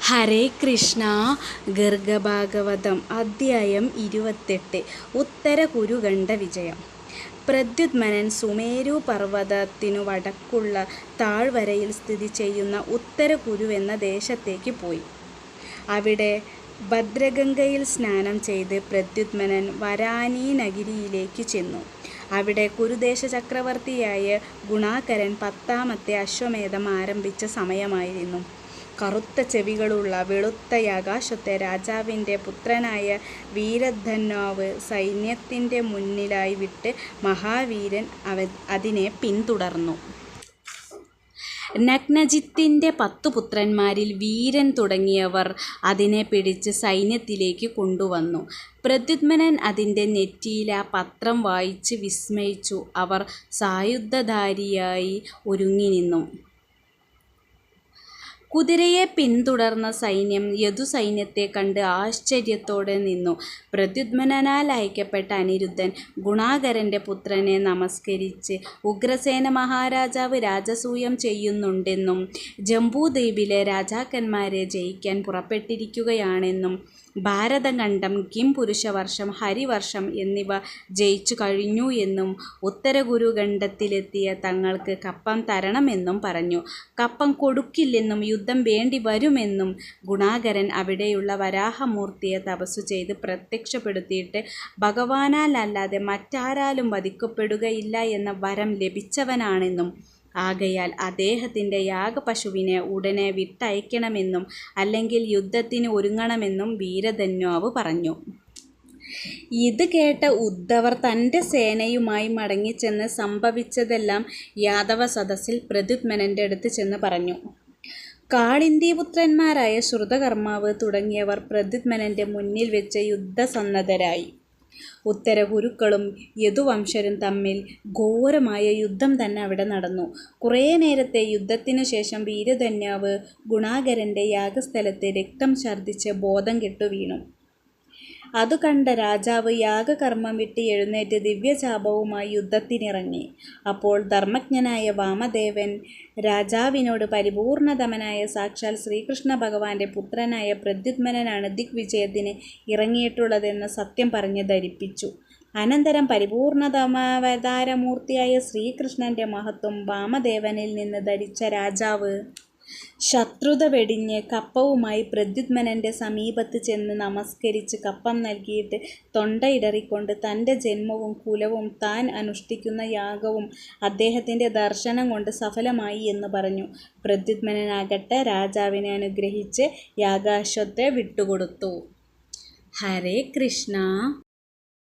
ഹരേ കൃഷ്ണ. ഗർഗഭാഗവതം അധ്യായം 28. ഉത്തരകുരുഖണ്ഡ വിജയം. പ്രദ്യുമ്നൻ സുമേരു പർവ്വതത്തിനു വടക്കുള്ള താഴ്വരയിൽ സ്ഥിതി ചെയ്യുന്ന ഉത്തരകുരുവെന്ന ദേശത്തേക്ക് പോയി. അവിടെ ഭദ്രഗംഗയിൽ സ്നാനം ചെയ്ത് പ്രദ്യുമ്നൻ വരാനീനഗരിയിലേക്ക് ചെന്നു. അവിടെ കുരുദേശ ചക്രവർത്തിയായ ഗുണാകരൻ 10ാമത്തെ അശ്വമേധം ആരംഭിച്ച സമയമായിരുന്നു. കറുത്ത ചെവികളുള്ള വെളുത്ത ആകാശത്തെ രാജാവിൻ്റെ പുത്രനായ വീരധന്വാവ് സൈന്യത്തിൻ്റെ മുന്നിലായി വിട്ട് മഹാവീരൻ അതിനെ പിന്തുടർന്നു. നഗ്നജിത്തിൻ്റെ 10 പുത്രന്മാരിൽ വീരൻ തുടങ്ങിയവർ അതിനെ പിടിച്ച് സൈന്യത്തിലേക്ക് കൊണ്ടുവന്നു. പ്രദ്യുമ്നൻ അതിൻ്റെ നെറ്റിയിൽ ആ പത്രം വായിച്ച് വിസ്മയിച്ചു. അവർ സായുധധാരിയായി ഒരുങ്ങി നിന്നു. കുതിരയെ പിന്തുടർന്ന സൈന്യം യദുസൈന്യത്തെ കണ്ട് ആശ്ചര്യത്തോടെ നിന്നു. പ്രദ്യുമ്നനാൽ അയക്കപ്പെട്ട അനിരുദ്ധൻ ഗുണാകരൻ്റെ പുത്രനെ നമസ്കരിച്ച് ഉഗ്രസേന മഹാരാജാവ് രാജസൂയം ചെയ്യുന്നുണ്ടെന്നും ജംബൂദ്വീപിലെ രാജാക്കന്മാരെ ജയിക്കാൻ പുറപ്പെട്ടിരിക്കുകയാണെന്നും ഭാരതഖണ്ഡം, കിംപുരുഷവർഷം, ഹരിവർഷം എന്നിവ ജയിച്ചു കഴിഞ്ഞു എന്നും ഉത്തരകുരുഖണ്ഡത്തിലെത്തിയ തങ്ങൾക്ക് കപ്പം തരണമെന്നും പറഞ്ഞു. കപ്പം കൊടുക്കില്ലെന്നും യുദ്ധം വേണ്ടി വരുമെന്നും ഗുണാകരൻ അവിടെയുള്ള വരാഹമൂർത്തിയെ തപസ്സു ചെയ്ത് പ്രത്യക്ഷപ്പെടുത്തിയിട്ട് ഭഗവാനാൽ അല്ലാതെ മറ്റാരാലും വധിക്കപ്പെടുകയില്ല എന്ന വരം ലഭിച്ചവനാണെന്നും ആകയാൽ അദ്ദേഹത്തിൻ്റെ യാഗപശുവിനെ ഉടനെ വിട്ടയക്കണമെന്നും അല്ലെങ്കിൽ യുദ്ധത്തിന് ഒരുങ്ങണമെന്നും വീരധന്വാവ് പറഞ്ഞു. ഇത് കേട്ട ഉദ്ധവർ തൻ്റെ സേനയുമായി മടങ്ങിച്ചെന്ന് സംഭവിച്ചതെല്ലാം യാദവ സദസ്സിൽ പ്രദ്യുമ്നൻ്റെ അടുത്ത് ചെന്ന് പറഞ്ഞു. കാളിന്ദിപുത്രന്മാരായ ശ്രുതകർമാവ് തുടങ്ങിയവർ പ്രദ്യുമ്നൻ്റെ മുന്നിൽ വെച്ച് യുദ്ധസന്നദ്ധരായി. ഉത്തരകുരുക്കളും യദുവംശരും തമ്മിൽ ഘോരമായ യുദ്ധം തന്നെ അവിടെ നടന്നു. കുറേ നേരത്തെ യുദ്ധത്തിനു ശേഷം വീരധന്വാവ് ഗുണാകരൻ്റെ യാഗസ്ഥലത്ത് രക്തം ഛർദ്ദിച്ച് ബോധം കെട്ടു വീണു. അതു കണ്ട രാജാവ് യാഗകർമ്മം വിട്ട് എഴുന്നേറ്റ് ദിവ്യചാപവുമായി യുദ്ധത്തിനിറങ്ങി. അപ്പോൾ ധർമ്മജ്ഞനായ വാമദേവൻ രാജാവിനോട് പരിപൂർണതമനായ സാക്ഷാൽ ശ്രീകൃഷ്ണ ഭഗവാന്റെ പുത്രനായ പ്രദ്യുമ്നനാണ് ദിഗ്വിജയത്തിന് ഇറങ്ങിയിട്ടുള്ളതെന്ന സത്യം പറഞ്ഞ് ധരിപ്പിച്ചു. അനന്തരം പരിപൂർണതമാവതാരമൂർത്തിയായ ശ്രീകൃഷ്ണൻ്റെ മഹത്വം വാമദേവനിൽ നിന്ന് ധരിച്ച രാജാവ് ശത്രുത വെടിഞ്ഞ് കപ്പവുമായി പ്രദ്യുമ്നൻ്റെ സമീപത്ത് ചെന്ന് നമസ്കരിച്ച് കപ്പം നൽകിയിട്ട് തൊണ്ടയിടറിക്കൊണ്ട് തൻ്റെ ജന്മവും കുലവും താൻ അനുഷ്ഠിക്കുന്ന യാഗവും അദ്ദേഹത്തിൻ്റെ ദർശനം കൊണ്ട് സഫലമായി എന്ന് പറഞ്ഞു. പ്രദ്യുമ്നനാകട്ടെ രാജാവിനെ അനുഗ്രഹിച്ച് യാഗാശ്വത്തെ വിട്ടുകൊടുത്തു. ഹരേ കൃഷ്ണ.